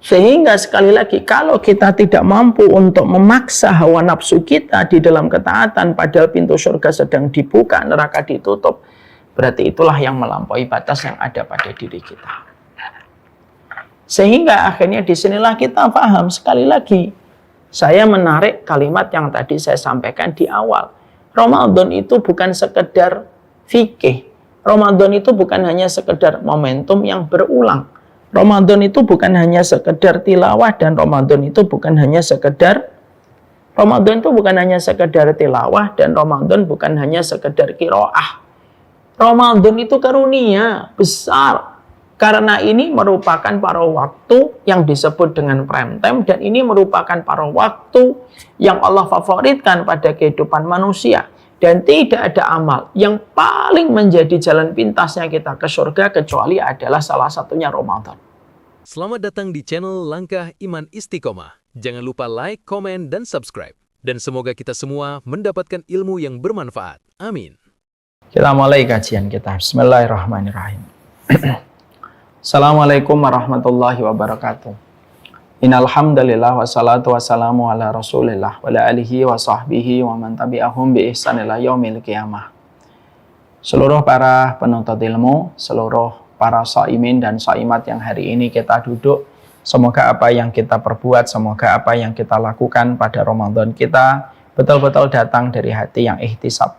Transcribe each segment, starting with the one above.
Sehingga sekali lagi, kalau kita tidak mampu untuk memaksa hawa nafsu kita di dalam ketaatan, padahal pintu surga sedang dibuka, neraka ditutup, berarti itulah yang melampaui batas yang ada pada diri kita. Sehingga akhirnya disinilah kita paham, sekali lagi, saya menarik kalimat yang tadi saya sampaikan di awal. Ramadan itu bukan sekedar fikih. Ramadan itu bukan hanya sekedar momentum yang berulang. Ramadan itu bukan hanya sekedar tilawah, dan Ramadan itu bukan hanya sekedar tilawah, dan Ramadan bukan hanya sekedar qiraah. Ramadan itu karunia besar, karena ini merupakan paruh waktu yang disebut dengan prime time, dan ini merupakan paruh waktu yang Allah favoritkan pada kehidupan manusia. Dan tidak ada amal yang paling menjadi jalan pintasnya kita ke surga kecuali adalah salah satunya Ramadan. Selamat datang di channel Langkah Iman Istiqomah. Jangan lupa like, komen, dan subscribe. Dan semoga kita semua mendapatkan ilmu yang bermanfaat. Amin. Kita mulai kajian kita. Bismillahirrahmanirrahim. Assalamualaikum warahmatullahi wabarakatuh. Innalhamdulillah wassalatu wassalamu ala rasulillah wa ala alihi wa sahbihi wa man tabi'ahum bi ihsan ila yaumil qiyamah. Seluruh para penuntut ilmu, seluruh para shaimin dan shaimat yang hari ini kita duduk, semoga apa yang kita perbuat, semoga apa yang kita lakukan pada Ramadan kita betul-betul datang dari hati yang ihtisab.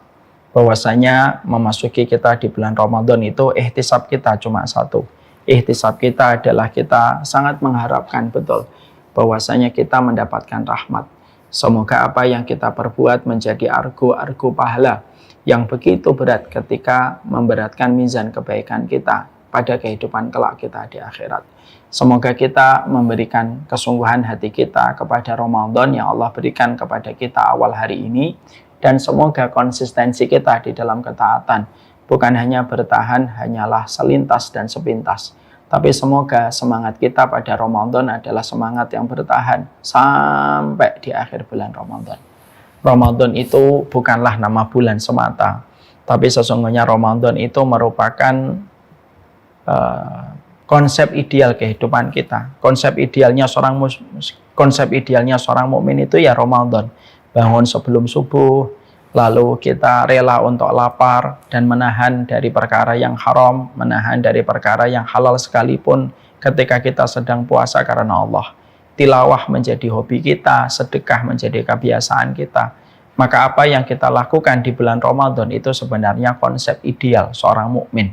Bahwasanya memasuki kita di bulan Ramadan itu ihtisab kita cuma satu. Ihtisab kita adalah kita sangat mengharapkan betul bahwasanya kita mendapatkan rahmat. Semoga apa yang kita perbuat menjadi argo-argo pahala yang begitu berat ketika memberatkan mizan kebaikan kita pada kehidupan kelak kita di akhirat. Semoga kita memberikan kesungguhan hati kita kepada Ramadan yang Allah berikan kepada kita awal hari ini, dan semoga konsistensi kita di dalam ketaatan bukan hanya bertahan hanyalah selintas dan sepintas, tapi semoga semangat kita pada Ramadan adalah semangat yang bertahan sampai di akhir bulan Ramadan. Ramadan itu bukanlah nama bulan semata, tapi sesungguhnya Ramadan itu merupakan konsep ideal kehidupan kita. Konsep idealnya seorang mukmin itu ya Ramadan. Bangun sebelum subuh, lalu kita rela untuk lapar dan menahan dari perkara yang haram, menahan dari perkara yang halal sekalipun ketika kita sedang puasa karena Allah. Tilawah menjadi hobi kita, sedekah menjadi kebiasaan kita. Maka apa yang kita lakukan di bulan Ramadan itu sebenarnya konsep ideal seorang mukmin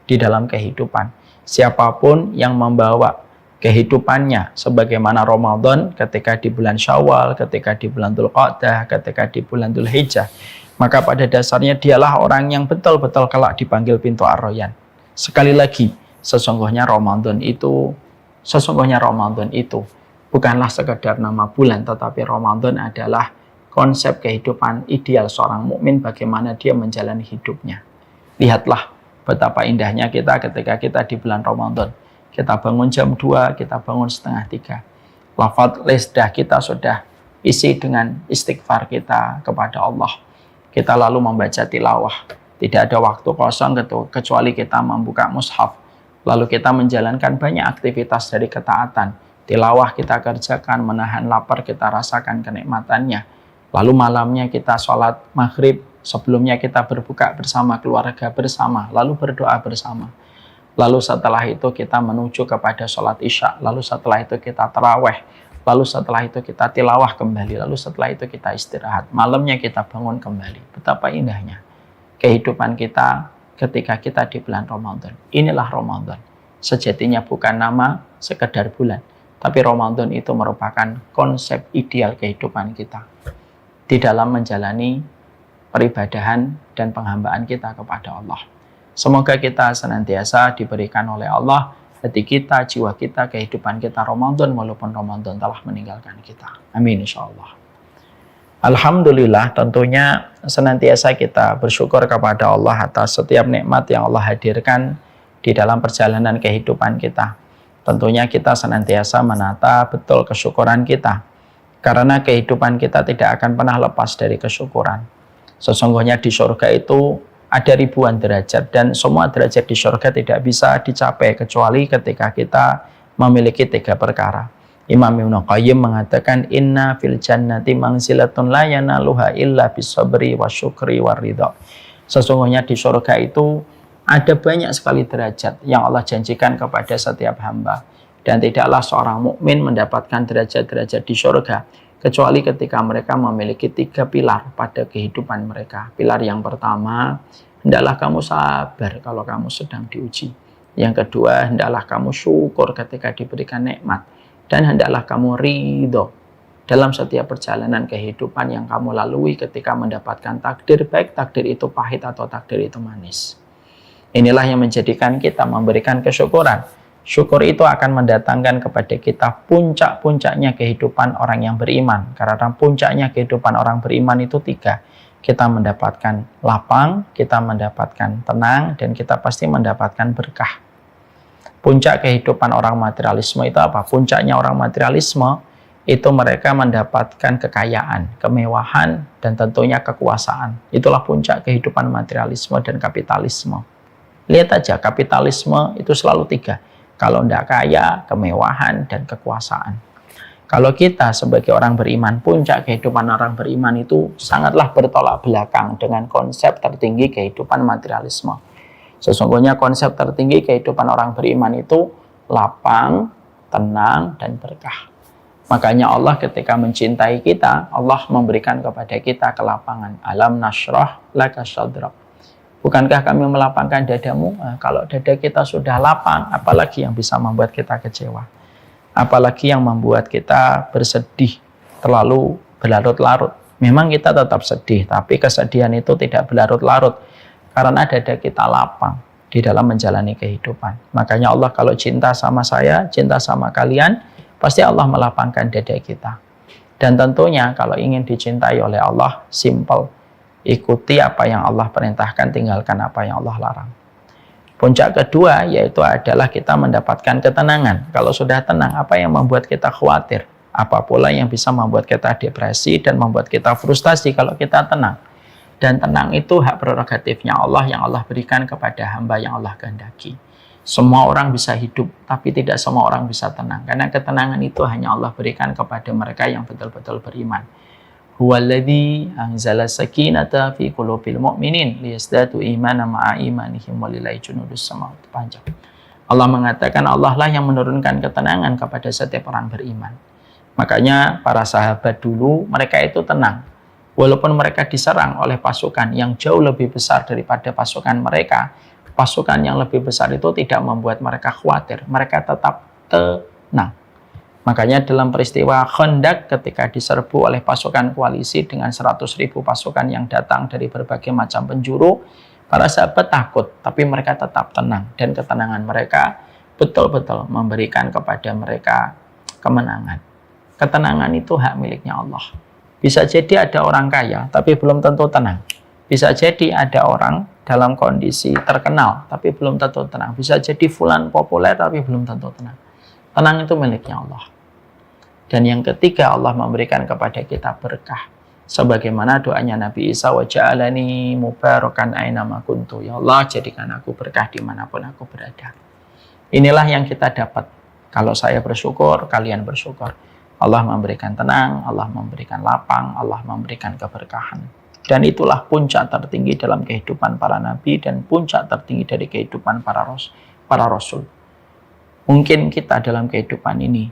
di dalam kehidupan. Siapapun yang membawa kehidupannya sebagaimana Ramadan ketika di bulan Syawal, ketika di bulan Dzulqa'dah, ketika di bulan Dzulhijjah, maka pada dasarnya dialah orang yang betul-betul kelak dipanggil pintu Ar-Rayyan. Sekali lagi, sesungguhnya Ramadan itu bukanlah sekedar nama bulan, tetapi Ramadan adalah konsep kehidupan ideal seorang mukmin, bagaimana dia menjalani hidupnya. Lihatlah betapa indahnya kita ketika kita di bulan Ramadan. Kita bangun jam 2, kita bangun setengah 3. Lafaz lidah kita sudah isi dengan istighfar kita kepada Allah. Kita lalu membaca tilawah. Tidak ada waktu kosong kecuali kita membuka mushaf. Lalu kita menjalankan banyak aktivitas dari ketaatan. Tilawah kita kerjakan, menahan lapar kita rasakan kenikmatannya. Lalu malamnya kita sholat maghrib. Sebelumnya kita berbuka bersama keluarga bersama. Lalu berdoa bersama. Lalu setelah itu kita menuju kepada sholat isya. Lalu setelah itu kita taraweh. Lalu setelah itu kita tilawah kembali. Lalu setelah itu kita istirahat. Malamnya kita bangun kembali. Betapa indahnya kehidupan kita ketika kita di bulan Ramadan. Inilah Ramadan. Sejatinya bukan nama sekedar bulan. Tapi Ramadan itu merupakan konsep ideal kehidupan kita di dalam menjalani peribadahan dan penghambaan kita kepada Allah. Semoga kita senantiasa diberikan oleh Allah hati kita, jiwa kita, kehidupan kita Ramadan walaupun Ramadan telah meninggalkan kita. Amin insyaallah. Alhamdulillah, tentunya senantiasa kita bersyukur kepada Allah atas setiap nikmat yang Allah hadirkan di dalam perjalanan kehidupan kita. Tentunya kita senantiasa menata betul kesyukuran kita, karena kehidupan kita tidak akan pernah lepas dari kesyukuran. Sesungguhnya di surga itu ada ribuan derajat, dan semua derajat di surga tidak bisa dicapai kecuali ketika kita memiliki 3 perkara. Imam Ibnu Qayyim mengatakan inna fil jannati manzilatun la yanaluha illa bisabri wa syukri wa ridha. Sesungguhnya di surga itu ada banyak sekali derajat yang Allah janjikan kepada setiap hamba, dan tidaklah seorang mukmin mendapatkan derajat-derajat di surga kecuali ketika mereka memiliki 3 pilar pada kehidupan mereka. Pilar yang pertama, hendaklah kamu sabar kalau kamu sedang diuji. Yang kedua, hendaklah kamu syukur ketika diberikan nikmat. Dan hendaklah kamu ridho dalam setiap perjalanan kehidupan yang kamu lalui ketika mendapatkan takdir, baik takdir itu pahit atau takdir itu manis. Inilah yang menjadikan kita memberikan kesyukuran. Syukur itu akan mendatangkan kepada kita puncak-puncaknya kehidupan orang yang beriman. Karena puncaknya kehidupan orang beriman itu 3. Kita mendapatkan lapang, kita mendapatkan tenang, dan kita pasti mendapatkan berkah. Puncak kehidupan orang materialisme itu apa? Puncaknya orang materialisme itu mereka mendapatkan kekayaan, kemewahan, dan tentunya kekuasaan. Itulah puncak kehidupan materialisme dan kapitalisme. Lihat aja, kapitalisme itu selalu 3. Kalau tidak kaya, kemewahan, dan kekuasaan. Kalau kita sebagai orang beriman, puncak kehidupan orang beriman itu sangatlah bertolak belakang dengan konsep tertinggi kehidupan materialisme. Sesungguhnya konsep tertinggi kehidupan orang beriman itu lapang, tenang, dan berkah. Makanya Allah ketika mencintai kita, Allah memberikan kepada kita kelapangan. Alam nashrah laka sadrak. Bukankah kami melapangkan dadamu? Nah, kalau dada kita sudah lapang, apalagi yang bisa membuat kita kecewa? Apalagi yang membuat kita bersedih, terlalu berlarut-larut. Memang kita tetap sedih, tapi kesedihan itu tidak berlarut-larut. Karena dada kita lapang di dalam menjalani kehidupan. Makanya Allah kalau cinta sama saya, cinta sama kalian, pasti Allah melapangkan dada kita. Dan tentunya kalau ingin dicintai oleh Allah, simple. Ikuti apa yang Allah perintahkan, tinggalkan apa yang Allah larang. Puncak kedua yaitu adalah kita mendapatkan ketenangan. Kalau sudah tenang, apa yang membuat kita khawatir? Apa pula yang bisa membuat kita depresi dan membuat kita frustasi kalau kita tenang? Dan tenang itu hak prerogatifnya Allah yang Allah berikan kepada hamba yang Allah kehendaki. Semua orang bisa hidup, tapi tidak semua orang bisa tenang. Karena ketenangan itu hanya Allah berikan kepada mereka yang betul-betul beriman. Huwaladzi anzala sakinata fi qulubil mu'minin liyazdadu imanan ma'a imanihim walillahi junudus samawati. Panjang. Allah mengatakan Allah lah yang menurunkan ketenangan kepada setiap orang beriman. Makanya para sahabat dulu mereka itu tenang. Walaupun mereka diserang oleh pasukan yang jauh lebih besar daripada pasukan mereka, pasukan yang lebih besar itu tidak membuat mereka khawatir. Mereka tetap tenang. Makanya dalam peristiwa Khandaq ketika diserbu oleh pasukan koalisi dengan 100.000 pasukan yang datang dari berbagai macam penjuru, para sahabat takut, tapi mereka tetap tenang. Dan ketenangan mereka betul-betul memberikan kepada mereka kemenangan. Ketenangan itu hak miliknya Allah. Bisa jadi ada orang kaya, tapi belum tentu tenang. Bisa jadi ada orang dalam kondisi terkenal, tapi belum tentu tenang. Bisa jadi fulan populer, tapi belum tentu tenang. Tenang itu miliknya Allah. Dan yang ketiga, Allah memberikan kepada kita berkah. Sebagaimana doanya Nabi Isa, wa ja'alani mubarakan ainama kuntu. Ya Allah, jadikan aku berkah dimanapun aku berada. Inilah yang kita dapat. Kalau saya bersyukur, kalian bersyukur. Allah memberikan tenang, Allah memberikan lapang, Allah memberikan keberkahan. Dan itulah puncak tertinggi dalam kehidupan para nabi dan puncak tertinggi dari kehidupan para rasul. Mungkin kita dalam kehidupan ini,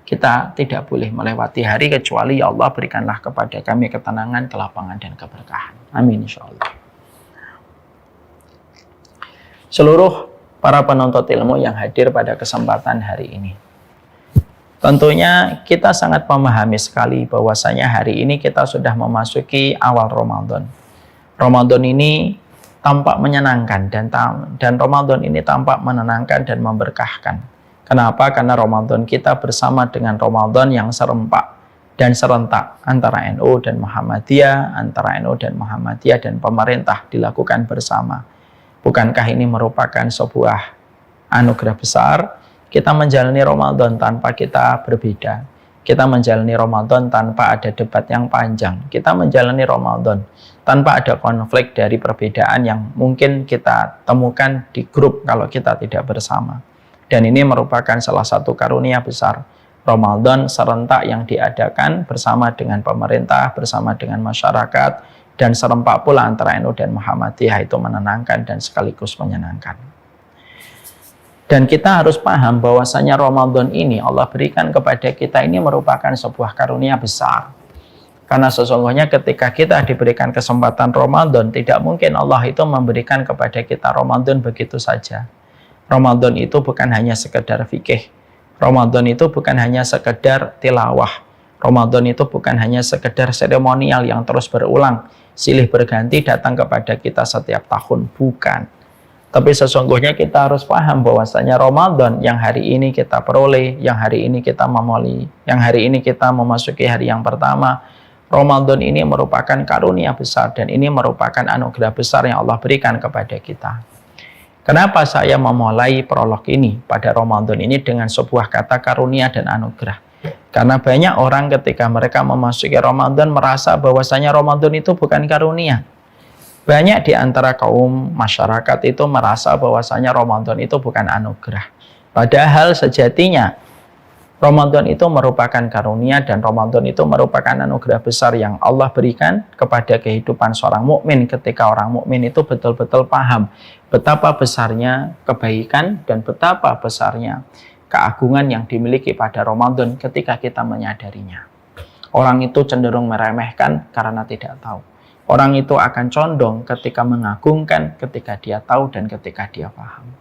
kita tidak boleh melewati hari kecuali ya Allah berikanlah kepada kami ketenangan, kelapangan, dan keberkahan. Amin insyaallah. Seluruh para penuntut ilmu yang hadir pada kesempatan hari ini, tentunya kita sangat memahami sekali bahwasanya hari ini kita sudah memasuki awal Ramadan. Ramadan ini tampak menyenangkan dan Ramadan ini tampak menenangkan dan memberkahkan. Kenapa? Karena Ramadan kita bersama dengan Ramadan yang serempak dan serentak antara NU dan Muhammadiyah, antara NU dan Muhammadiyah dan pemerintah dilakukan bersama. Bukankah ini merupakan sebuah anugerah besar? Kita menjalani Ramadan tanpa kita berbeda. Kita menjalani Ramadan tanpa ada debat yang panjang. Kita menjalani Ramadan tanpa ada konflik dari perbedaan yang mungkin kita temukan di grup kalau kita tidak bersama. Dan ini merupakan salah satu karunia besar Ramadan serentak yang diadakan bersama dengan pemerintah, bersama dengan masyarakat, dan serempak pula antara NU dan Muhammadiyah, itu menenangkan dan sekaligus menyenangkan. Dan kita harus paham bahwasanya Ramadan ini Allah berikan kepada kita ini merupakan sebuah karunia besar. Karena sesungguhnya ketika kita diberikan kesempatan Ramadan, tidak mungkin Allah itu memberikan kepada kita Ramadan begitu saja. Ramadan itu bukan hanya sekedar fikih. Ramadan itu bukan hanya sekedar tilawah. Ramadan itu bukan hanya sekedar seremonial yang terus berulang, silih berganti datang kepada kita setiap tahun. Bukan. Tapi sesungguhnya kita harus paham bahwasanya Ramadan yang hari ini kita peroleh, yang hari ini kita memulai, yang hari ini kita memasuki hari yang pertama, Ramadan ini merupakan karunia besar dan ini merupakan anugerah besar yang Allah berikan kepada kita. Kenapa saya memulai prolog ini pada Ramadan ini dengan sebuah kata karunia dan anugerah? Karena banyak orang ketika mereka memasuki Ramadan merasa bahwasanya Ramadan itu bukan karunia. Banyak di antara kaum masyarakat itu merasa bahwasanya Ramadan itu bukan anugerah. Padahal sejatinya Ramadan itu merupakan karunia dan Ramadan itu merupakan anugerah besar yang Allah berikan kepada kehidupan seorang mukmin ketika orang mukmin itu betul-betul paham betapa besarnya kebaikan dan betapa besarnya keagungan yang dimiliki pada Ramadan ketika kita menyadarinya. Orang itu cenderung meremehkan karena tidak tahu. Orang itu akan condong ketika mengagungkan ketika dia tahu dan ketika dia paham.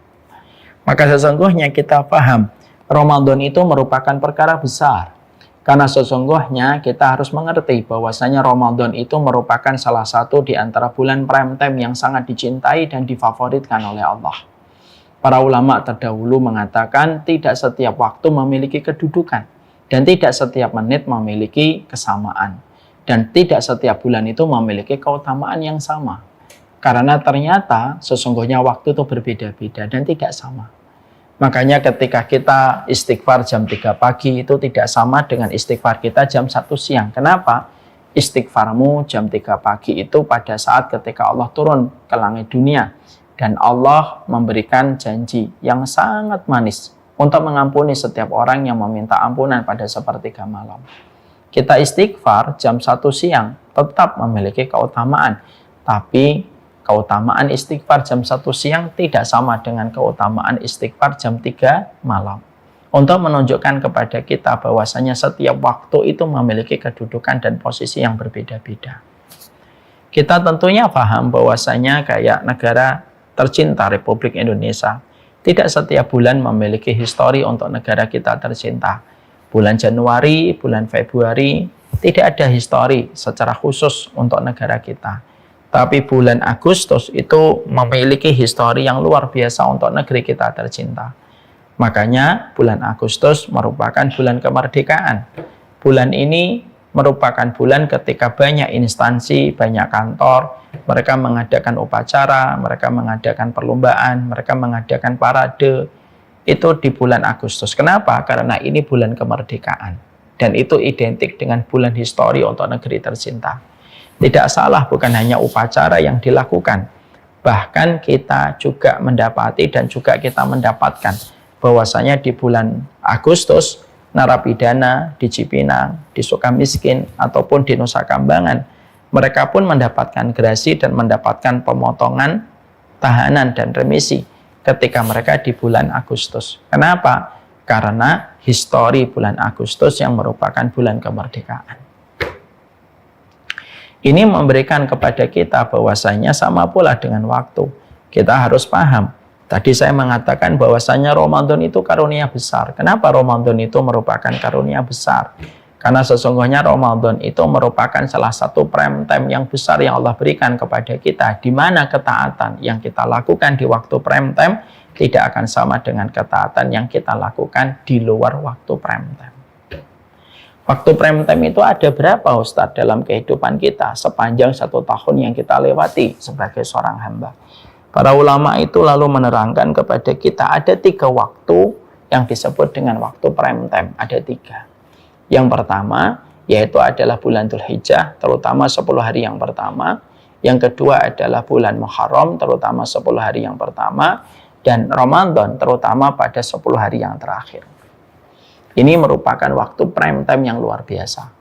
Maka sesungguhnya kita paham Ramadan itu merupakan perkara besar. Karena sesungguhnya kita harus mengerti bahwasanya Ramadan itu merupakan salah satu di antara bulan prime time yang sangat dicintai dan difavoritkan oleh Allah. Para ulama terdahulu mengatakan tidak setiap waktu memiliki kedudukan dan tidak setiap menit memiliki kesamaan. Dan tidak setiap bulan itu memiliki keutamaan yang sama. Karena ternyata sesungguhnya waktu itu berbeda-beda dan tidak sama. Makanya ketika kita istighfar jam 3 pagi itu tidak sama dengan istighfar kita jam 1 siang. Kenapa? Istighfarmu jam 3 pagi itu pada saat ketika Allah turun ke langit dunia. Dan Allah memberikan janji yang sangat manis untuk mengampuni setiap orang yang meminta ampunan pada sepertiga malam. Kita istighfar jam 1 siang tetap memiliki keutamaan. Tapi keutamaan istighfar jam 1 siang tidak sama dengan keutamaan istighfar jam 3 malam. Untuk menunjukkan kepada kita bahwasanya setiap waktu itu memiliki kedudukan dan posisi yang berbeda-beda. Kita tentunya paham bahwasanya kayak negara tercinta Republik Indonesia, tidak setiap bulan memiliki histori untuk negara kita tercinta. Bulan Januari, bulan Februari, tidak ada histori secara khusus untuk negara kita. Tapi bulan Agustus itu memiliki histori yang luar biasa untuk negeri kita tercinta. Makanya bulan Agustus merupakan bulan kemerdekaan. Bulan ini merupakan bulan ketika banyak instansi, banyak kantor, mereka mengadakan upacara, mereka mengadakan perlombaan, mereka mengadakan parade. Itu di bulan Agustus. Kenapa? Karena ini bulan kemerdekaan. Dan itu identik dengan bulan histori untuk negeri tercinta. Tidak salah, bukan hanya upacara yang dilakukan. Bahkan kita juga mendapati dan juga kita mendapatkan bahwasanya di bulan Agustus, narapidana di Cipinang, di Sukamiskin, ataupun di Nusa Kambangan, mereka pun mendapatkan gerasi dan mendapatkan pemotongan tahanan dan remisi ketika mereka di bulan Agustus. Kenapa? Karena histori bulan Agustus yang merupakan bulan kemerdekaan. Ini memberikan kepada kita bahwasanya sama pula dengan waktu. Kita harus paham. Tadi saya mengatakan bahwasanya Ramadan itu karunia besar. Kenapa Ramadan itu merupakan karunia besar? Karena sesungguhnya Ramadan itu merupakan salah satu prime time yang besar yang Allah berikan kepada kita, di mana ketaatan yang kita lakukan di waktu prime time tidak akan sama dengan ketaatan yang kita lakukan di luar waktu prime time. Waktu prime time itu ada berapa, Ustadz, dalam kehidupan kita sepanjang 1 tahun yang kita lewati sebagai seorang hamba? Para ulama itu lalu menerangkan kepada kita ada 3 waktu yang disebut dengan waktu prime time. Ada 3. Yang pertama, yaitu adalah bulan Dzulhijjah, terutama 10 hari yang pertama. Yang kedua adalah bulan Muharram, terutama 10 hari yang pertama. Dan Ramadan, terutama pada 10 hari yang terakhir. Ini merupakan waktu prime time yang luar biasa.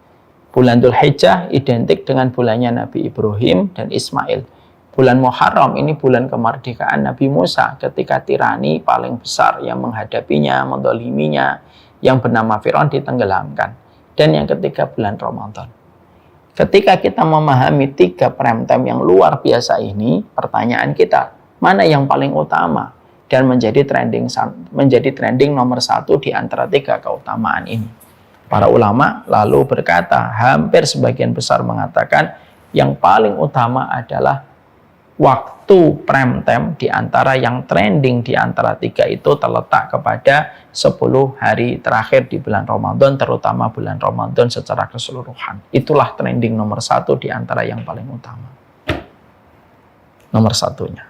Bulan Dzulhijjah identik dengan bulannya Nabi Ibrahim dan Ismail. Bulan Muharram ini bulan kemerdekaan Nabi Musa ketika tirani paling besar yang menghadapinya, mendoliminya, yang bernama Firaun ditenggelamkan. Dan yang ketiga bulan Ramadan. Ketika kita memahami 3 prime time yang luar biasa ini, pertanyaan kita, mana yang paling utama dan menjadi trending nomor 1 di antara 3 keutamaan ini? Para ulama lalu berkata, hampir sebagian besar mengatakan yang paling utama adalah waktu prime time di antara yang trending di antara 3 itu terletak kepada 10 hari terakhir di bulan Ramadan, terutama bulan Ramadan secara keseluruhan. Itulah trending nomor 1 di antara yang paling utama. Nomor 1-nya.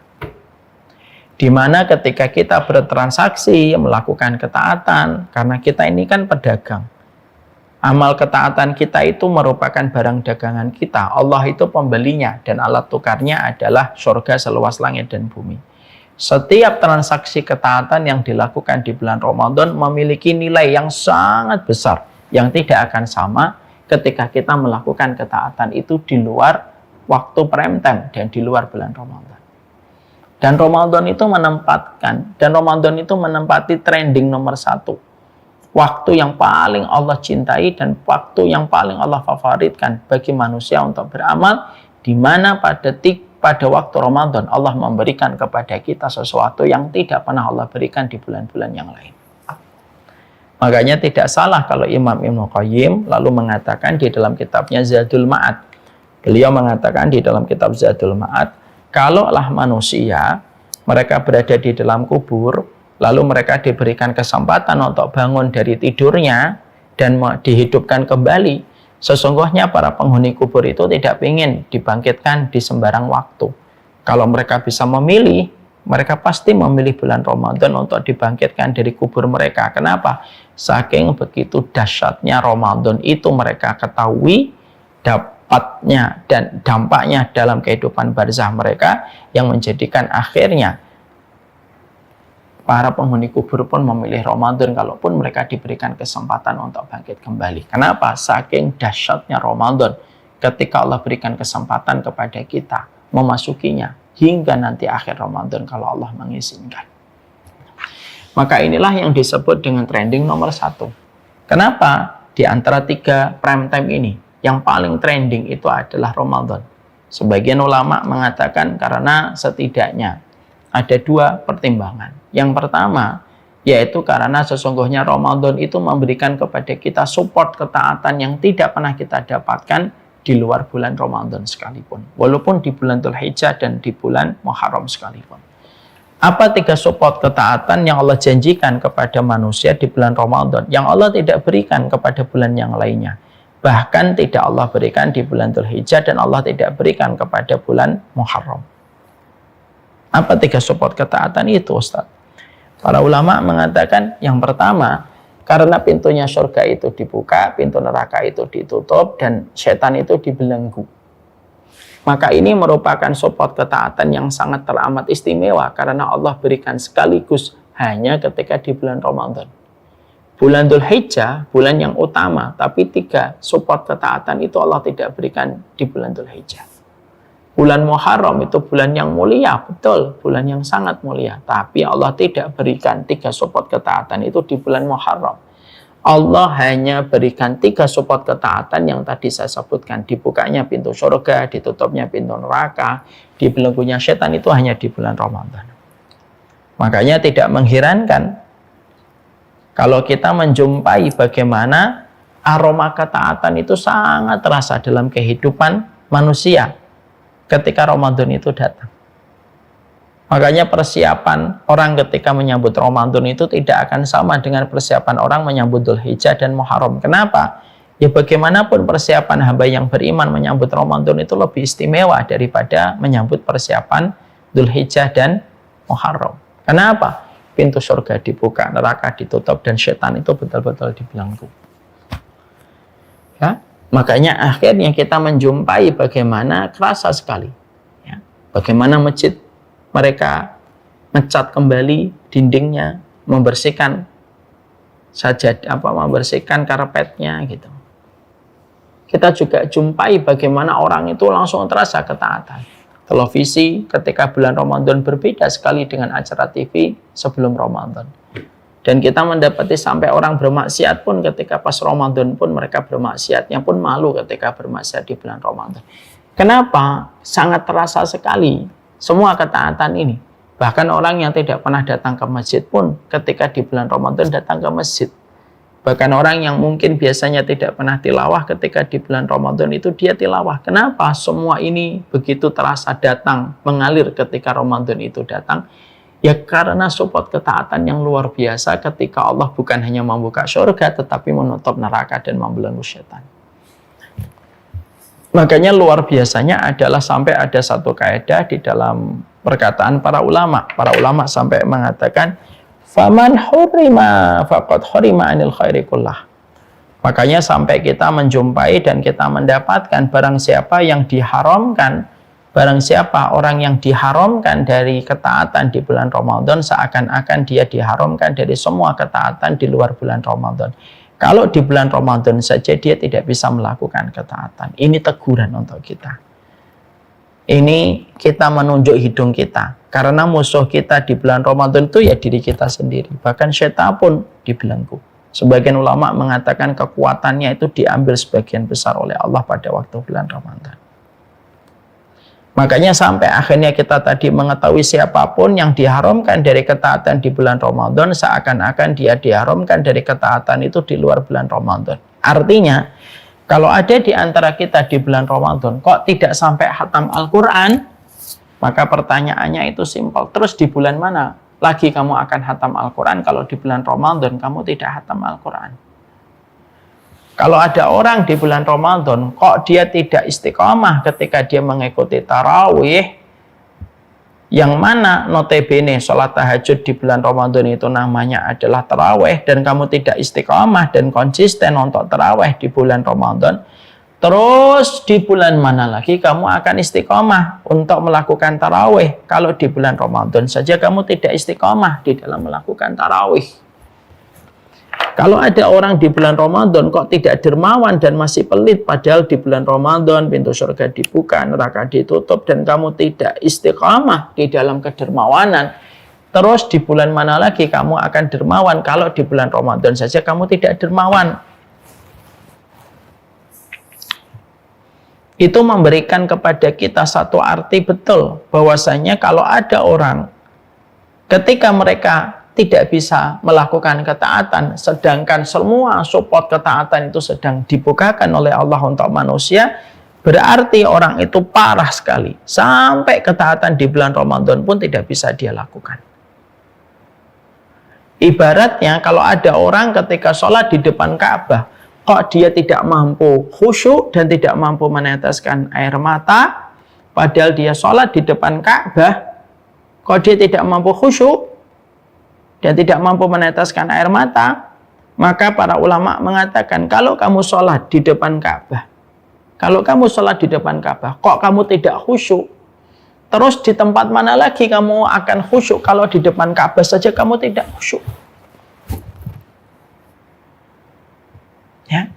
Di mana ketika kita bertransaksi, melakukan ketaatan, karena kita ini kan pedagang. Amal ketaatan kita itu merupakan barang dagangan kita. Allah itu pembelinya dan alat tukarnya adalah surga seluas langit dan bumi. Setiap transaksi ketaatan yang dilakukan di bulan Ramadan memiliki nilai yang sangat besar yang tidak akan sama ketika kita melakukan ketaatan itu di luar waktu prime time dan di luar bulan Ramadan. Dan Ramadan itu menempati trending nomor 1. Waktu yang paling Allah cintai dan waktu yang paling Allah favoritkan bagi manusia untuk beramal, di mana pada waktu Ramadan Allah memberikan kepada kita sesuatu yang tidak pernah Allah berikan di bulan-bulan yang lain. Makanya tidak salah kalau Imam Ibnu Qayyim lalu mengatakan di dalam kitabnya Zadul Ma'ad. Beliau mengatakan di dalam kitab Zadul Ma'ad, kalaulah manusia mereka berada di dalam kubur, lalu mereka diberikan kesempatan untuk bangun dari tidurnya dan dihidupkan kembali. Sesungguhnya para penghuni kubur itu tidak ingin dibangkitkan di sembarang waktu. Kalau mereka bisa memilih, mereka pasti memilih bulan Ramadan untuk dibangkitkan dari kubur mereka. Kenapa? Saking begitu dahsyatnya Ramadan itu mereka ketahui dapatnya dan dampaknya dalam kehidupan barzah mereka yang menjadikan akhirnya para penghuni kubur pun memilih Ramadan kalaupun mereka diberikan kesempatan untuk bangkit kembali. Kenapa? Saking dahsyatnya Ramadan ketika Allah berikan kesempatan kepada kita memasukinya hingga nanti akhir Ramadan kalau Allah mengizinkan. Maka inilah yang disebut dengan trending nomor 1. Kenapa? Di antara 3 prime time ini yang paling trending itu adalah Ramadan. Sebagian ulama mengatakan karena setidaknya ada 2 pertimbangan. Yang pertama, yaitu karena sesungguhnya Ramadan itu memberikan kepada kita support ketaatan yang tidak pernah kita dapatkan di luar bulan Ramadan sekalipun. Walaupun di bulan Dzulhijjah dan di bulan Muharram sekalipun. Apa 3 support ketaatan yang Allah janjikan kepada manusia di bulan Ramadan yang Allah tidak berikan kepada bulan yang lainnya? Bahkan tidak Allah berikan di bulan Dzulhijjah dan Allah tidak berikan kepada bulan Muharram. Apa 3 support ketaatan itu, Ustaz? Para ulama mengatakan yang pertama, karena pintunya surga itu dibuka, pintu neraka itu ditutup, dan setan itu dibelenggu. Maka ini merupakan support ketaatan yang sangat teramat istimewa karena Allah berikan sekaligus hanya ketika di bulan Ramadan. Bulan Dzulhijjah, bulan yang utama, tapi 3 support ketaatan itu Allah tidak berikan di bulan Dzulhijjah. Bulan Muharram itu bulan yang mulia, betul, bulan yang sangat mulia. Tapi Allah tidak berikan 3 support ketaatan itu di bulan Muharram. Allah hanya berikan 3 support ketaatan yang tadi saya sebutkan. Dibukanya pintu surga, ditutupnya pintu neraka, dibelenggunya setan itu hanya di bulan Ramadan. Makanya tidak mengherankan kalau kita menjumpai bagaimana aroma ketaatan itu sangat terasa dalam kehidupan manusia ketika Ramadan itu datang. Makanya persiapan orang ketika menyambut Ramadan itu tidak akan sama dengan persiapan orang menyambut Dzulhijjah dan Muharram. Kenapa? Ya bagaimanapun persiapan hamba yang beriman menyambut Ramadan itu lebih istimewa daripada menyambut persiapan Dzulhijjah dan Muharram. Kenapa? Pintu surga dibuka, neraka ditutup, dan setan itu betul-betul dibelenggu. Ya? Makanya akhirnya kita menjumpai bagaimana kerasa sekali. Ya. Bagaimana masjid mereka ngecat kembali dindingnya, membersihkan membersihkan karpetnya gitu. Kita juga jumpai bagaimana orang itu langsung terasa ketaatan. Televisi ketika bulan Ramadan berbeda sekali dengan acara TV sebelum Ramadan. Dan kita mendapati sampai orang bermaksiat pun ketika pas Ramadan pun mereka bermaksiatnya pun malu ketika bermaksiat di bulan Ramadan. Kenapa? Sangat terasa sekali semua ketaatan ini. Bahkan orang yang tidak pernah datang ke masjid pun ketika di bulan Ramadan datang ke masjid. Bahkan orang yang mungkin biasanya tidak pernah tilawah ketika di bulan Ramadan itu dia tilawah. Kenapa? Semua ini begitu terasa datang, mengalir ketika Ramadan itu datang. Ya karena support ketaatan yang luar biasa ketika Allah bukan hanya membuka surga tetapi menutup neraka dan membelenggu setan. Makanya luar biasanya adalah sampai ada satu kaidah di dalam perkataan para ulama. Para ulama sampai mengatakan faman hurima faqad hurima anil khairi kullah. Makanya sampai kita menjumpai dan kita mendapatkan barang siapa yang diharamkan, barang siapa orang yang diharamkan dari ketaatan di bulan Ramadan, seakan-akan dia diharamkan dari semua ketaatan di luar bulan Ramadan. Kalau di bulan Ramadan saja dia tidak bisa melakukan ketaatan. Ini teguran untuk kita. Ini kita menunjuk hidung kita. Karena musuh kita di bulan Ramadan itu ya diri kita sendiri. Bahkan syaitan pun dibelenggu. Sebagian ulama mengatakan kekuatannya itu diambil sebagian besar oleh Allah pada waktu bulan Ramadan. Makanya sampai akhirnya kita tadi mengetahui siapapun yang diharamkan dari ketaatan di bulan Ramadan, seakan-akan dia diharamkan dari ketaatan itu di luar bulan Ramadan. Artinya, kalau ada di antara kita di bulan Ramadan, kok tidak sampai khatam Al-Quran? Maka pertanyaannya itu simpel. Terus di bulan mana lagi kamu akan khatam Al-Quran kalau di bulan Ramadan kamu tidak khatam Al-Quran? Kalau ada orang di bulan Ramadan, kok dia tidak istiqomah ketika dia mengikuti tarawih, yang mana notabene sholat tahajud di bulan Ramadan itu namanya adalah tarawih, dan kamu tidak istiqomah dan konsisten untuk tarawih di bulan Ramadan, terus di bulan mana lagi kamu akan istiqomah untuk melakukan tarawih kalau di bulan Ramadan saja kamu tidak istiqomah di dalam melakukan tarawih? Kalau ada orang di bulan Ramadan kok tidak dermawan dan masih pelit, padahal di bulan Ramadan pintu surga dibuka, neraka ditutup, dan kamu tidak istiqamah di dalam kedermawanan, terus di bulan mana lagi kamu akan dermawan kalau di bulan Ramadan saja kamu tidak dermawan? Itu memberikan kepada kita satu arti betul, bahwasanya kalau ada orang ketika mereka tidak bisa melakukan ketaatan, sedangkan semua support ketaatan itu sedang dibukakan oleh Allah untuk manusia, berarti orang itu parah sekali. Sampai ketaatan di bulan Ramadan pun tidak bisa dia lakukan. Ibaratnya kalau ada orang ketika sholat di depan Ka'bah, kok dia tidak mampu khusyuk dan tidak mampu meneteskan air mata, padahal dia sholat di depan Ka'bah, kok dia tidak mampu khusyuk dan tidak mampu meneteskan air mata, maka para ulama mengatakan kalau kamu sholat di depan Ka'bah, kok kamu tidak khusyuk, terus di tempat mana lagi kamu akan khusyuk kalau di depan Ka'bah saja kamu tidak khusyuk? Ya.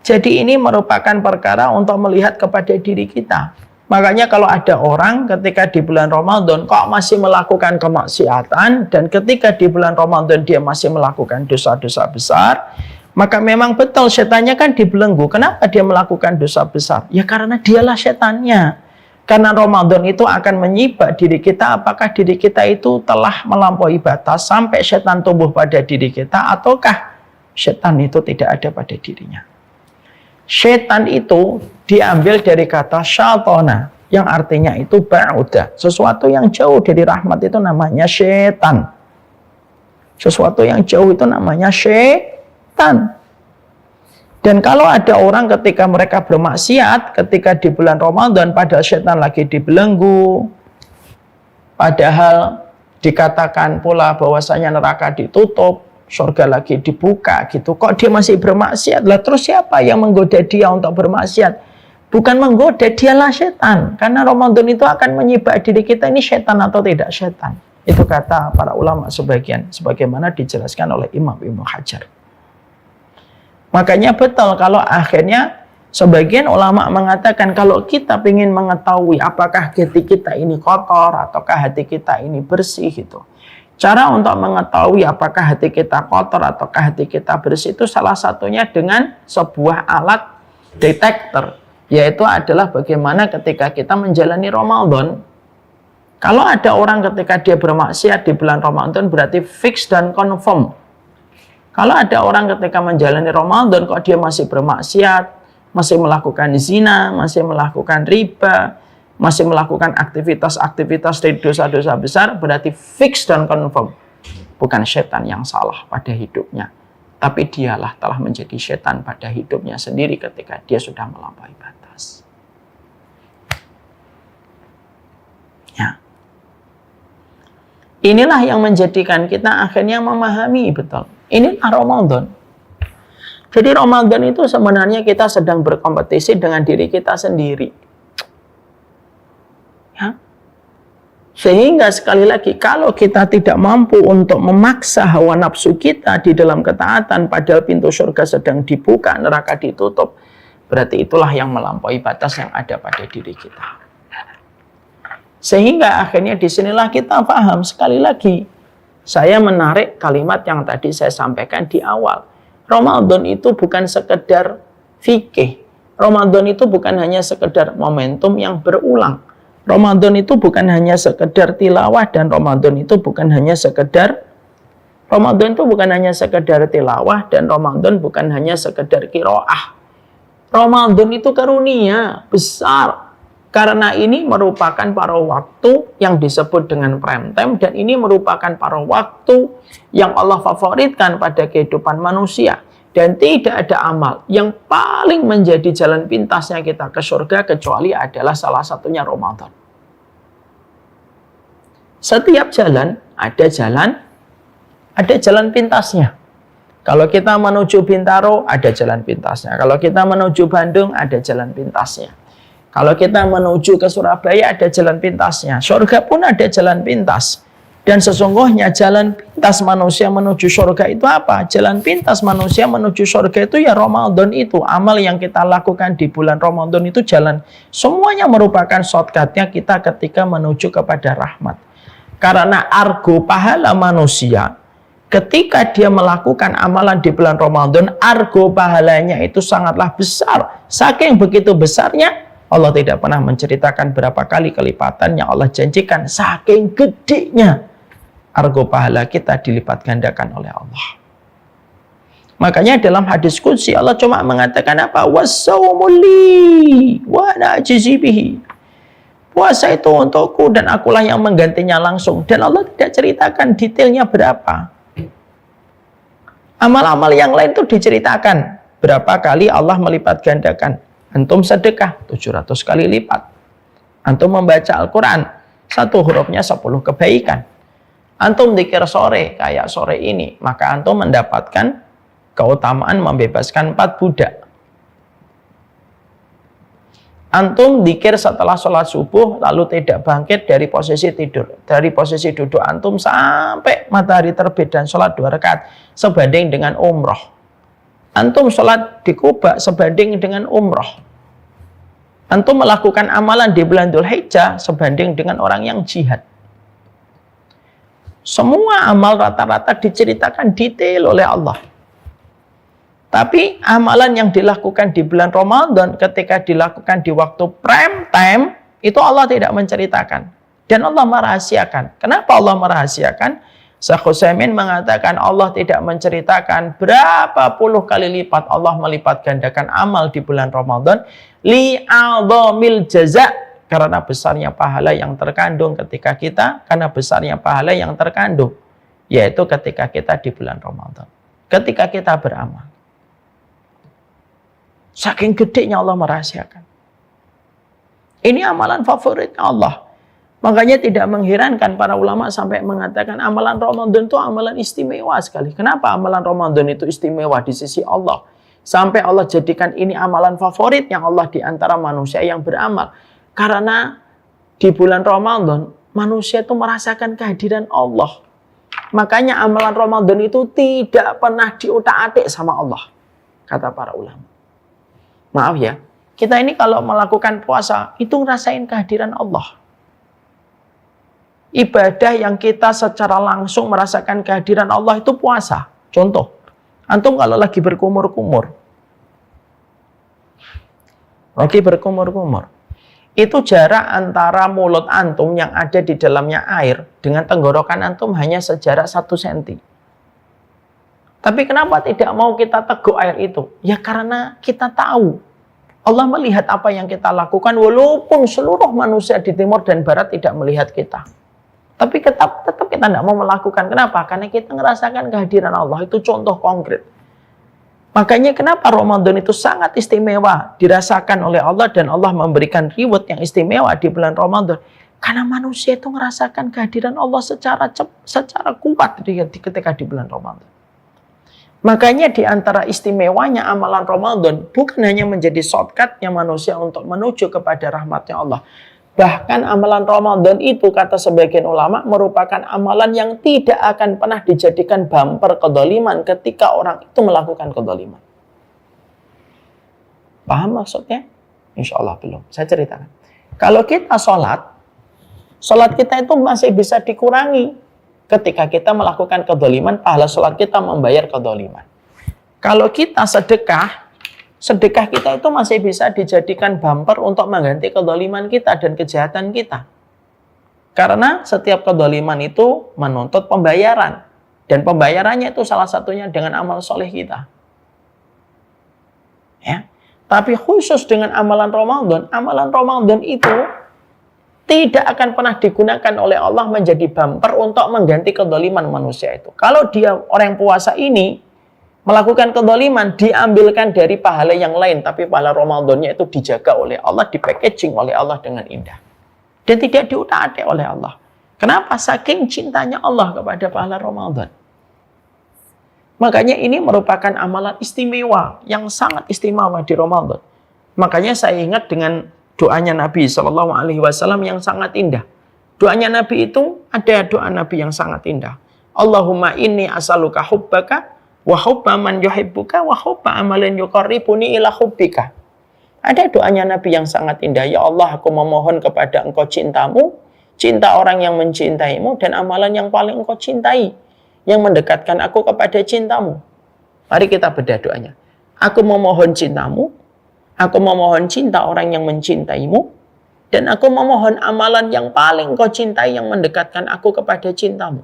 Jadi ini merupakan perkara untuk melihat kepada diri kita. Makanya kalau ada orang ketika di bulan Ramadan kok masih melakukan kemaksiatan, dan ketika di bulan Ramadan dia masih melakukan dosa-dosa besar, maka memang betul setannya kan dibelenggu. Kenapa dia melakukan dosa besar? Ya karena dialah setannya. Karena Ramadan itu akan menyibak diri kita, apakah diri kita itu telah melampaui batas sampai setan tumbuh pada diri kita, ataukah setan itu tidak ada pada dirinya. Setan itu diambil dari kata syatona, yang artinya itu ba'uda. Sesuatu yang jauh dari rahmat itu namanya setan. Sesuatu yang jauh itu namanya setan. Dan kalau ada orang ketika mereka bermaksiat, ketika di bulan Ramadan, padahal setan lagi dibelenggu, padahal dikatakan pula bahwasanya neraka ditutup, surga lagi dibuka gitu, kok dia masih bermaksiat? Lah terus siapa yang menggoda dia untuk bermaksiat? Bukan menggoda, dialah setan. Karena Ramadan itu akan menyibak diri kita, ini setan atau tidak setan. Itu kata para ulama sebagian, sebagaimana dijelaskan oleh Imam Ibnu Hajar. Makanya betul kalau akhirnya sebagian ulama mengatakan kalau kita ingin mengetahui apakah hati kita ini kotor ataukah hati kita ini bersih gitu. Cara untuk mengetahui apakah hati kita kotor ataukah hati kita bersih itu salah satunya dengan sebuah alat detektor, yaitu adalah bagaimana ketika kita menjalani Ramadan. Kalau ada orang ketika dia bermaksiat di bulan Ramadan berarti fix dan confirm. Kalau ada orang ketika menjalani Ramadan kok dia masih bermaksiat, masih melakukan zina, masih melakukan riba, masih melakukan aktivitas-aktivitas dari dosa-dosa besar, berarti fix dan confirm. Bukan setan yang salah pada hidupnya, tapi dialah telah menjadi setan pada hidupnya sendiri ketika dia sudah melampaui batas. Ya. Inilah yang menjadikan kita akhirnya memahami betul. Inilah Ramadan. Jadi Ramadan itu sebenarnya kita sedang berkompetisi dengan diri kita sendiri. Ya. Sehingga sekali lagi kalau kita tidak mampu untuk memaksa hawa nafsu kita di dalam ketaatan padahal pintu surga sedang dibuka, neraka ditutup, berarti itulah yang melampaui batas yang ada pada diri kita. Sehingga akhirnya disinilah kita paham. Sekali lagi saya menarik kalimat yang tadi saya sampaikan di awal. Ramadan itu bukan sekedar fikih. Ramadan itu bukan hanya sekedar momentum yang berulang. Ramadan itu bukan hanya sekedar tilawah dan Ramadan itu bukan hanya sekedar tilawah dan Ramadan bukan hanya sekedar qiraah. Ramadan itu karunia besar. Karena ini merupakan paruh waktu yang disebut dengan prime time dan ini merupakan paruh waktu yang Allah favoritkan pada kehidupan manusia. Dan tidak ada amal yang paling menjadi jalan pintasnya kita ke surga kecuali adalah salah satunya Ramadan. Setiap jalan ada jalan pintasnya. Kalau kita menuju Bintaro ada jalan pintasnya. Kalau kita menuju Bandung ada jalan pintasnya. Kalau kita menuju ke Surabaya ada jalan pintasnya. Surga pun ada jalan pintas. Dan sesungguhnya jalan pintas manusia menuju surga itu apa? Jalan pintas manusia menuju surga itu ya Ramadan itu. Amal yang kita lakukan di bulan Ramadan itu jalan. Semuanya merupakan shortcutnya kita ketika menuju kepada rahmat. Karena argo pahala manusia, ketika dia melakukan amalan di bulan Ramadan, argo pahalanya itu sangatlah besar. Saking begitu besarnya, Allah tidak pernah menceritakan berapa kali kelipatan yang Allah janjikan. Saking gedenya argo pahala kita dilipat gandakan oleh Allah. Makanya dalam hadis qudsi Allah cuma mengatakan apa? Wassawmu li wa ana ajzi bihi. Puasa itu untukku dan akulah yang menggantinya langsung. Dan Allah tidak ceritakan detailnya berapa. Amal-amal yang lain itu diceritakan berapa kali Allah melipat gandakan. Antum sedekah 700 kali lipat. Antum membaca Al-Quran, satu hurufnya 10 kebaikan. Antum dzikir sore kayak sore ini, maka antum mendapatkan keutamaan membebaskan 4 budak. Antum dzikir setelah sholat subuh lalu tidak bangkit dari posisi tidur, dari posisi duduk antum sampai matahari terbit dan sholat 2 rakaat sebanding dengan umroh. Antum sholat di Kuba sebanding dengan umroh. Antum melakukan amalan di bulan Dzulhijjah sebanding dengan orang yang jihad. Semua amal rata-rata diceritakan detail oleh Allah. Tapi amalan yang dilakukan di bulan Ramadan ketika dilakukan di waktu prime time, itu Allah tidak menceritakan. Dan Allah merahasiakan. Kenapa Allah merahasiakan? Syekh Utsaimin mengatakan Allah tidak menceritakan berapa puluh kali lipat Allah melipat gandakan amal di bulan Ramadan. Li'adhamil jaza'. Karena besarnya pahala yang terkandung ketika kita, karena besarnya pahala yang terkandung, yaitu ketika kita di bulan Ramadan, ketika kita beramal. Saking gedenya Allah merahasiakan. Ini amalan favorit Allah. Makanya tidak mengherankan para ulama sampai mengatakan amalan Ramadan itu amalan istimewa sekali. Kenapa amalan Ramadan itu istimewa di sisi Allah? Sampai Allah jadikan ini amalan favorit yang Allah di antara manusia yang beramal. Karena di bulan Ramadan, manusia itu merasakan kehadiran Allah. Makanya amalan Ramadan itu tidak pernah diutak-atik sama Allah. kata para ulama. Maaf ya, kita ini kalau melakukan puasa, itu ngerasain kehadiran Allah. Ibadah yang kita secara langsung merasakan kehadiran Allah itu puasa. Contoh, antum kalau lagi berkumur-kumur, itu jarak antara mulut antum yang ada di dalamnya air dengan tenggorokan antum hanya sejarak 1 cm. Tapi kenapa tidak mau kita teguk air itu? Ya karena kita tahu Allah melihat apa yang kita lakukan walaupun seluruh manusia di timur dan barat tidak melihat kita. Tapi tetap kita tidak mau melakukan. Kenapa? Karena kita merasakan kehadiran Allah. Itu contoh konkret. Makanya kenapa Ramadan itu sangat istimewa dirasakan oleh Allah dan Allah memberikan reward yang istimewa di bulan Ramadan. Karena manusia itu merasakan kehadiran Allah secara kuat ketika di bulan Ramadan. Makanya di antara istimewanya amalan Ramadan bukan hanya menjadi shortcutnya manusia untuk menuju kepada rahmatnya Allah. Bahkan amalan Ramadan itu, kata sebagian ulama, merupakan amalan yang tidak akan pernah dijadikan bumper kedoliman ketika orang itu melakukan kedoliman. Paham maksudnya? Insya Allah belum. Saya ceritakan. Kalau kita sholat kita itu masih bisa dikurangi. Ketika kita melakukan kedoliman, pahala sholat kita membayar kedoliman. Kalau kita sedekah kita itu masih bisa dijadikan bumper untuk mengganti kedoliman kita dan kejahatan kita. Karena setiap kedoliman itu menuntut pembayaran. Dan pembayarannya itu salah satunya dengan amal soleh kita. Ya. Tapi khusus dengan amalan Ramadan itu tidak akan pernah digunakan oleh Allah menjadi bumper untuk mengganti kedoliman manusia itu. Kalau dia orang puasa ini melakukan kedoliman, diambilkan dari pahala yang lain, tapi pahala Ramadannya itu dijaga oleh Allah, dipackaging oleh Allah dengan indah. Dan tidak diutak-atik oleh Allah. Kenapa? Saking cintanya Allah kepada pahala Ramadan. Makanya ini merupakan amalan istimewa, yang sangat istimewa di Ramadan. Makanya saya ingat dengan doanya Nabi SAW yang sangat indah. Doanya Nabi itu, ada doa Nabi yang sangat indah. Allahumma inni as'aluka hubbaka, wa hubba man yuhibbuka wa hubba amalin yuqarribuni ila hubbika. Ada doanya Nabi yang sangat indah. Ya Allah, aku memohon kepada Engkau cintamu, cinta orang yang mencintaimu, dan amalan yang paling Engkau cintai, yang mendekatkan aku kepada cintamu. Mari kita bedah doanya. Aku memohon cintamu, aku memohon cinta orang yang mencintaimu, dan aku memohon amalan yang paling Engkau cintai yang mendekatkan aku kepada cintamu.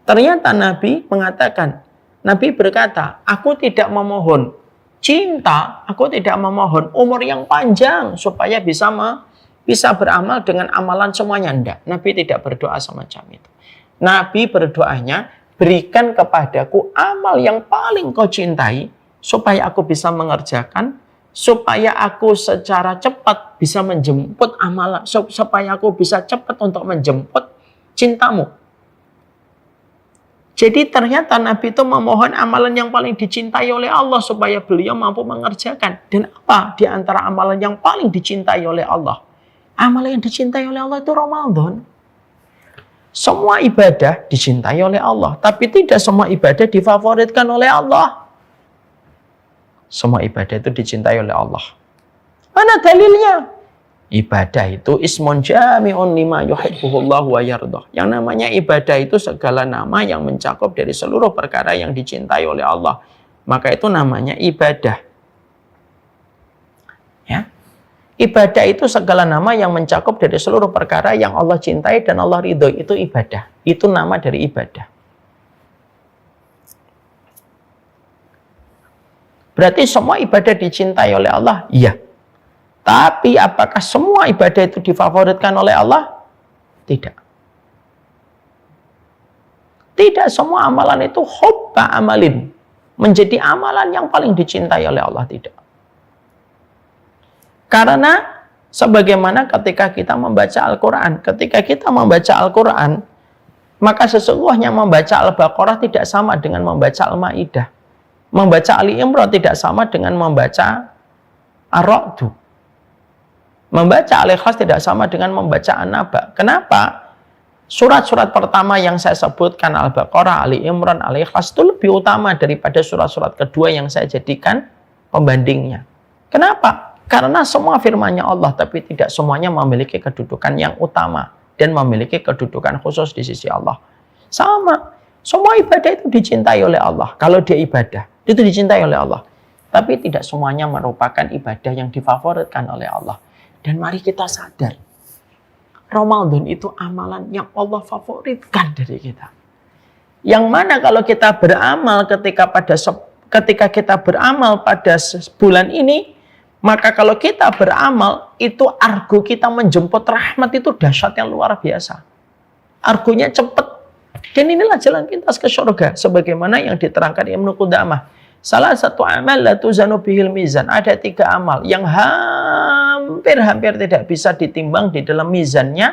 Ternyata Nabi mengatakan, Nabi berkata, aku tidak memohon cinta, aku tidak memohon umur yang panjang supaya bisa beramal dengan amalan semuanya. Tidak, Nabi tidak berdoa semacam itu. Nabi berdoanya, berikan kepadaku amal yang paling kau cintai supaya aku bisa mengerjakan, supaya aku secara cepat bisa menjemput amalan, supaya aku bisa cepat untuk menjemput cintamu. Jadi ternyata Nabi itu memohon amalan yang paling dicintai oleh Allah supaya beliau mampu mengerjakan. Dan apa di antara amalan yang paling dicintai oleh Allah? Amalan yang dicintai oleh Allah itu Ramadan. Semua ibadah dicintai oleh Allah, tapi tidak semua ibadah difavoritkan oleh Allah. Semua ibadah itu dicintai oleh Allah. Mana dalilnya? Ibadah itu ismun jami'un lima yuhibbuhullahu wa yardah. Yang namanya ibadah itu segala nama yang mencakup dari seluruh perkara yang dicintai oleh Allah. Maka itu namanya ibadah. Ya. Ibadah itu segala nama yang mencakup dari seluruh perkara yang Allah cintai dan Allah ridhoi. Itu ibadah. Itu nama dari ibadah. Berarti semua ibadah dicintai oleh Allah? Iya. Tapi apakah semua ibadah itu difavoritkan oleh Allah? Tidak. Tidak semua amalan itu hubba amalin. Menjadi amalan yang paling dicintai oleh Allah. Tidak. Karena sebagaimana ketika kita membaca Al-Quran. Ketika kita membaca Al-Quran, maka sesungguhnya membaca Al-Baqarah tidak sama dengan membaca Al-Ma'idah. Membaca Ali Imran tidak sama dengan membaca Ar-Ra'du. Membaca Al-Ikhlas tidak sama dengan membaca An-Naba. Kenapa? Surat-surat pertama yang saya sebutkan, Al-Baqarah, Ali Imran, Al-Ikhlas, itu lebih utama daripada surat-surat kedua yang saya jadikan pembandingnya. Kenapa? Karena semua firman-Nya Allah, tapi tidak semuanya memiliki kedudukan yang utama dan memiliki kedudukan khusus di sisi Allah. Sama, semua ibadah itu dicintai oleh Allah. Kalau dia ibadah, itu dicintai oleh Allah. Tapi tidak semuanya merupakan ibadah yang difavoritkan oleh Allah. Dan mari kita sadar, Ramadan itu amalan yang Allah favoritkan dari kita. Yang mana kalau kita beramal ketika kita beramal pada bulan ini, maka kalau kita beramal, itu argo kita menjemput rahmat itu dahsyat yang luar biasa. Argonya cepat. Dan inilah jalan pintas ke surga. Sebagaimana yang diterangkan Ibnu Qudamah. Salah satu amal la tuzanu bihil mizan. Ada 3 amal yang hampir tidak bisa ditimbang di dalam mizannya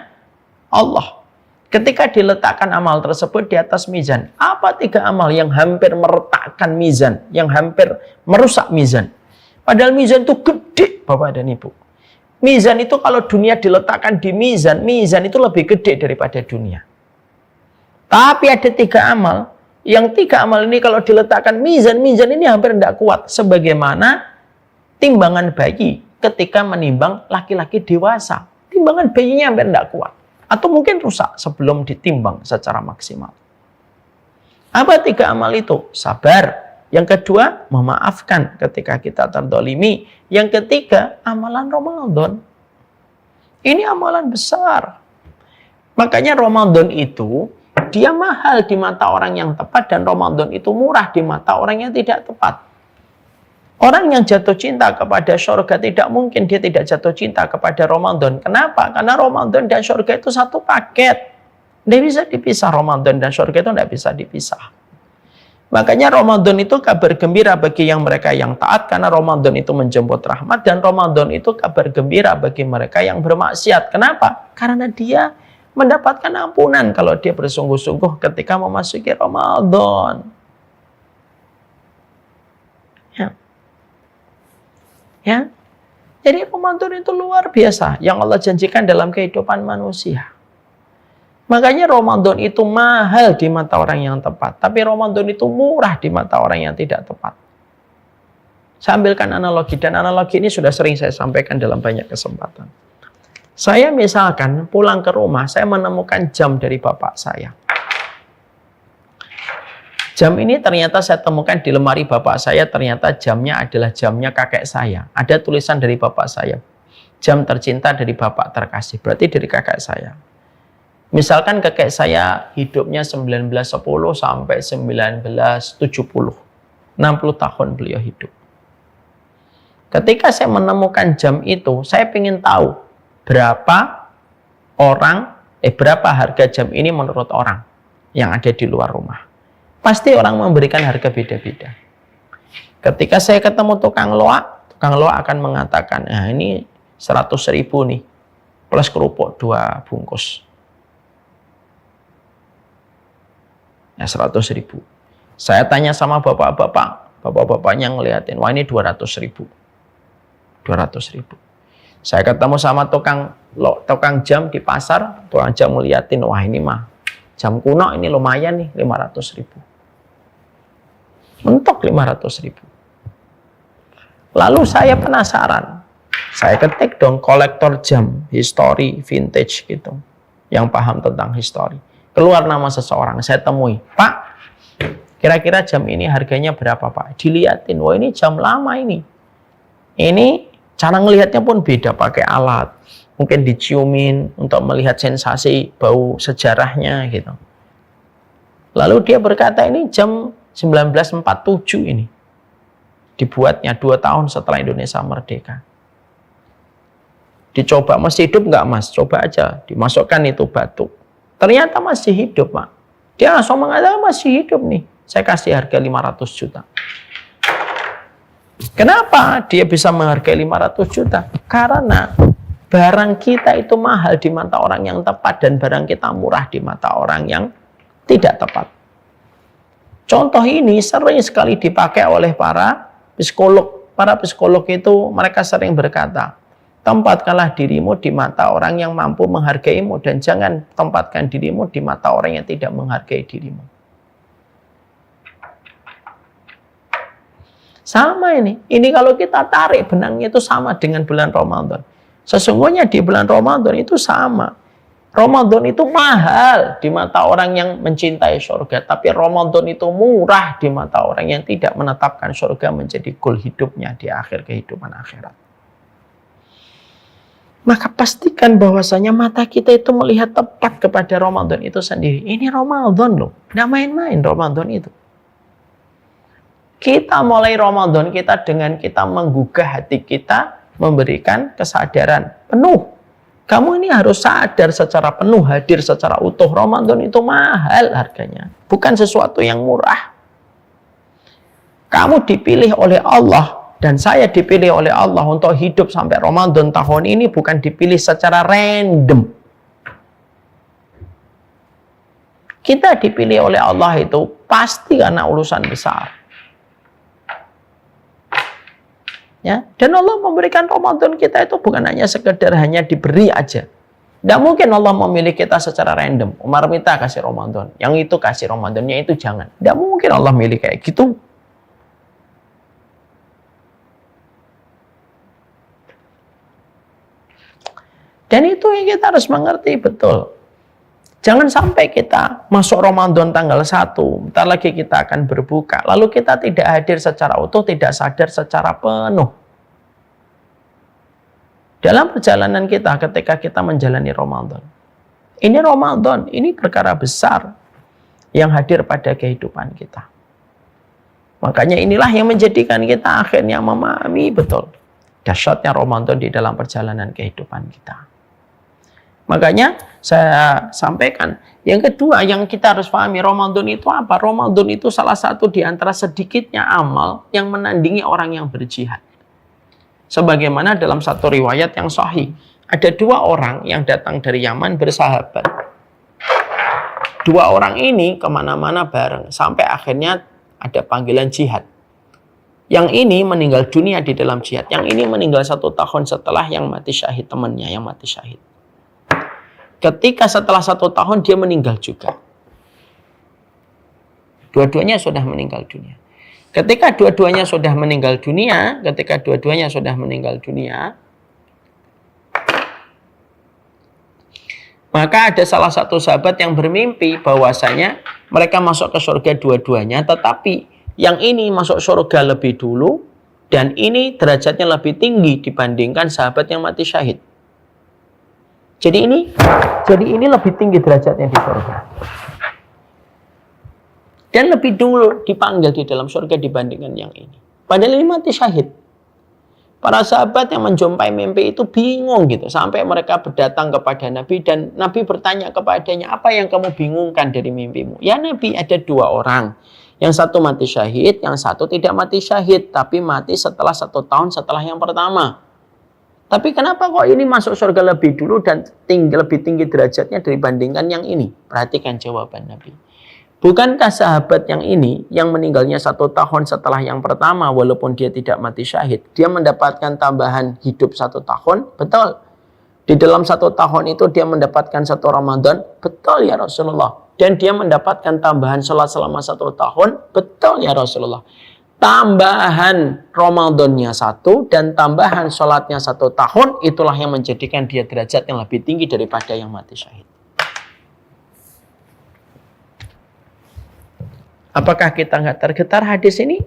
Allah. Ketika diletakkan amal tersebut di atas mizan. Apa 3 amal yang hampir meretakkan mizan? Yang hampir merusak mizan? Padahal mizan itu gede, Bapak dan Ibu. Mizan itu kalau dunia diletakkan di mizan, mizan itu lebih gede daripada dunia. Tapi ada 3 amal, yang 3 amal ini kalau diletakkan mizan ini hampir tidak kuat. Sebagaimana timbangan bayi ketika menimbang laki-laki dewasa. Timbangan bayinya hampir tidak kuat. Atau mungkin rusak sebelum ditimbang secara maksimal. Apa 3 amal itu? Sabar. Yang kedua, memaafkan ketika kita terdolimi. Yang ketiga, amalan Ramadan. Ini amalan besar. Makanya Ramadan itu dia mahal di mata orang yang tepat dan Ramadan itu murah di mata orang yang tidak tepat. Orang yang jatuh cinta kepada surga tidak mungkin dia tidak jatuh cinta kepada Ramadan. Kenapa? Karena Ramadan dan surga itu satu paket. Tidak bisa dipisah, Ramadan dan surga itu tidak bisa dipisah. Makanya Ramadan itu kabar gembira bagi yang mereka yang taat karena Ramadan itu menjemput rahmat dan Ramadan itu kabar gembira bagi mereka yang bermaksiat. Kenapa? Karena dia mendapatkan ampunan kalau dia bersungguh-sungguh ketika memasuki Ramadan. Ya. Jadi Ramadan itu luar biasa yang Allah janjikan dalam kehidupan manusia. Makanya Ramadan itu mahal di mata orang yang tepat, tapi Ramadan itu murah di mata orang yang tidak tepat. Saya ambilkan analogi dan analogi ini sudah sering saya sampaikan dalam banyak kesempatan. Saya misalkan pulang ke rumah, saya menemukan jam dari bapak saya. Jam ini ternyata saya temukan di lemari bapak saya, ternyata jamnya adalah jamnya kakek saya. Ada tulisan dari bapak saya, jam tercinta dari bapak terkasih, berarti dari kakek saya. Misalkan kakek saya hidupnya 1910 sampai 1970. 60 tahun beliau hidup. Ketika saya menemukan jam itu, saya ingin tahu berapa harga jam ini menurut orang yang ada di luar rumah. Pasti orang memberikan harga beda-beda. Ketika saya ketemu tukang loak akan mengatakan, nah ini 100.000 nih, plus kerupuk 2 bungkus. Ya 100.000. Saya tanya sama bapak-bapaknya ngeliatin, wah ini 200.000. 200.000. Saya ketemu sama tukang jam di pasar, tukang jam ngeliatin, wah ini mah jam kuno ini lumayan nih, 500.000. Mentok 500.000. Lalu saya penasaran, saya ketik dong kolektor jam, history, vintage gitu, yang paham tentang history. Keluar nama seseorang, saya temui, Pak, kira-kira jam ini harganya berapa Pak? Dilihatin, wah ini jam lama ini. Ini cara ngelihatnya pun beda, pakai alat. Mungkin diciumin untuk melihat sensasi bau sejarahnya gitu. Lalu dia berkata ini jam 1947 ini. Dibuatnya 2 tahun setelah Indonesia merdeka. Dicoba, masih hidup nggak Mas? Coba aja, dimasukkan itu batu. Ternyata masih hidup, Pak. Dia langsung mengatakan masih hidup nih. Saya kasih harga 500 juta. Kenapa dia bisa menghargai 500 juta? Karena barang kita itu mahal di mata orang yang tepat dan barang kita murah di mata orang yang tidak tepat. Contoh ini sering sekali dipakai oleh para psikolog. Para psikolog itu mereka sering berkata, Tempatkanlah dirimu di mata orang yang mampu menghargaimu dan jangan tempatkan dirimu di mata orang yang tidak menghargai dirimu. Sama ini. Ini kalau kita tarik benangnya itu sama dengan bulan Ramadan. Sesungguhnya di bulan Ramadan itu sama. Ramadan itu mahal di mata orang yang mencintai surga. Tapi Ramadan itu murah di mata orang yang tidak menetapkan surga menjadi goal hidupnya di akhir kehidupan akhirat. Maka pastikan bahwasanya mata kita itu melihat tepat kepada Ramadan itu sendiri. Ini Ramadan loh. Nggak main-main Ramadan itu. Kita mulai Ramadan kita dengan kita menggugah hati kita, memberikan kesadaran penuh. Kamu ini harus sadar secara penuh, hadir secara utuh. Ramadan itu mahal harganya. Bukan sesuatu yang murah. Kamu dipilih oleh Allah dan saya dipilih oleh Allah untuk hidup sampai Ramadan tahun ini bukan dipilih secara random. Kita dipilih oleh Allah itu pasti karena urusan besar. Ya, dan Allah memberikan Ramadan kita itu bukan hanya sekedar hanya diberi aja. Tidak mungkin Allah memilih kita secara random. Umar minta kasih Ramadan, yang itu kasih Ramadannya itu jangan. Tidak mungkin Allah milih kayak gitu. Dan itu yang kita harus mengerti betul. Jangan sampai kita masuk Ramadan tanggal 1, bentar lagi kita akan berbuka. Lalu kita tidak hadir secara utuh, tidak sadar secara penuh. Dalam perjalanan kita ketika kita menjalani Ramadan. Ini Ramadan, ini perkara besar yang hadir pada kehidupan kita. Makanya inilah yang menjadikan kita akhirnya memahami betul dahsyatnya Ramadan di dalam perjalanan kehidupan kita. Makanya saya sampaikan, yang kedua yang kita harus pahami, Ramadan itu apa? Ramadan itu salah satu di antara sedikitnya amal yang menandingi orang yang berjihad. Sebagaimana dalam satu riwayat yang sahih, ada 2 orang yang datang dari Yaman bersahabat. 2 orang ini kemana-mana bareng, sampai akhirnya ada panggilan jihad. Yang ini meninggal dunia di dalam jihad, yang ini meninggal 1 tahun setelah yang mati syahid, temannya yang mati syahid. Ketika setelah 1 tahun dia meninggal juga. Dua-duanya sudah meninggal dunia. Ketika dua-duanya sudah meninggal dunia, maka ada salah satu sahabat yang bermimpi bahwasanya mereka masuk ke surga dua-duanya, tetapi yang ini masuk surga lebih dulu dan ini derajatnya lebih tinggi dibandingkan sahabat yang mati syahid. Jadi ini lebih tinggi derajatnya di surga. Dan lebih dulu dipanggil di dalam surga dibandingkan yang ini. Padahal ini mati syahid. Para sahabat yang menjumpai mimpi itu bingung gitu. Sampai mereka berdatang kepada Nabi dan Nabi bertanya kepadanya, apa yang kamu bingungkan dari mimpimu? Ya Nabi, ada 2 orang. Yang satu mati syahid, yang satu tidak mati syahid. Tapi mati setelah 1 tahun setelah yang pertama. Tapi kenapa kok ini masuk surga lebih dulu dan lebih tinggi derajatnya dibandingkan yang ini? Perhatikan jawaban Nabi. Bukankah sahabat yang ini, yang meninggalnya 1 tahun setelah yang pertama, walaupun dia tidak mati syahid, dia mendapatkan tambahan hidup 1 tahun? Betul. Di dalam 1 tahun itu dia mendapatkan 1 Ramadan? Betul ya Rasulullah. Dan dia mendapatkan tambahan sholat selama 1 tahun? Betul ya Rasulullah. Tambahan Ramadannya 1 dan tambahan sholatnya 1 tahun, itulah yang menjadikan dia derajat yang lebih tinggi daripada yang mati syahid. Apakah kita nggak tergetar hadis ini?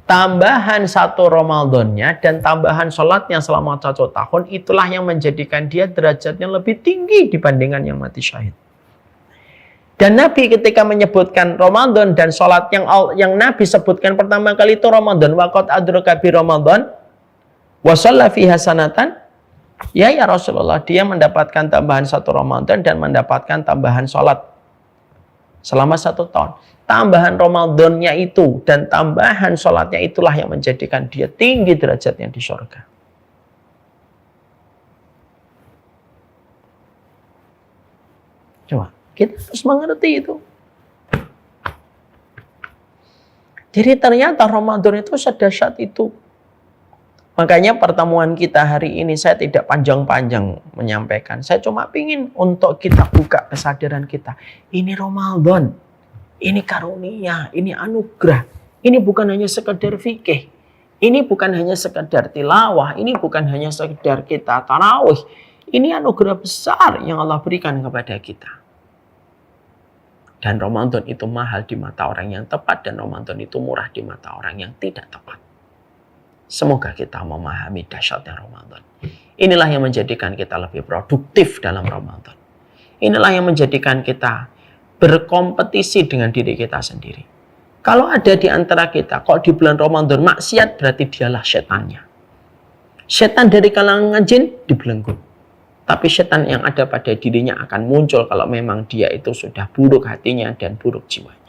Tambahan 1 Ramadannya dan tambahan sholatnya selama 1 tahun, itulah yang menjadikan dia derajatnya lebih tinggi dibandingkan yang mati syahid. Dan Nabi ketika menyebutkan Ramadan dan sholat yang Nabi sebutkan pertama kali itu Ramadan. Waqad adraka bi Ramadan wa shalla fi hasanatan. Ya Rasulullah, dia mendapatkan tambahan 1 Ramadan dan mendapatkan tambahan sholat selama 1 tahun. Tambahan Ramadannya itu dan tambahan sholatnya itulah yang menjadikan dia tinggi derajatnya di surga. Coba. Kita harus mengerti itu. Jadi ternyata Ramadan itu sedahsyat itu. Makanya pertemuan kita hari ini saya tidak panjang-panjang menyampaikan. Saya cuma ingin untuk kita buka kesadaran kita. Ini Ramadan, ini karunia, ini anugerah. Ini bukan hanya sekedar fikih. Ini bukan hanya sekedar tilawah. Ini bukan hanya sekedar kita tarawih. Ini anugerah besar yang Allah berikan kepada kita. Dan Ramadan itu mahal di mata orang yang tepat. Dan Ramadan itu murah di mata orang yang tidak tepat. Semoga kita memahami dahsyatnya Ramadan. Inilah yang menjadikan kita lebih produktif dalam Ramadan. Inilah yang menjadikan kita berkompetisi dengan diri kita sendiri. Kalau ada di antara kita, kok di bulan Ramadan maksiat, berarti dialah setannya. Setan dari kalangan jin dibelenggu. Tapi setan yang ada pada dirinya akan muncul kalau memang dia itu sudah buruk hatinya dan buruk jiwanya.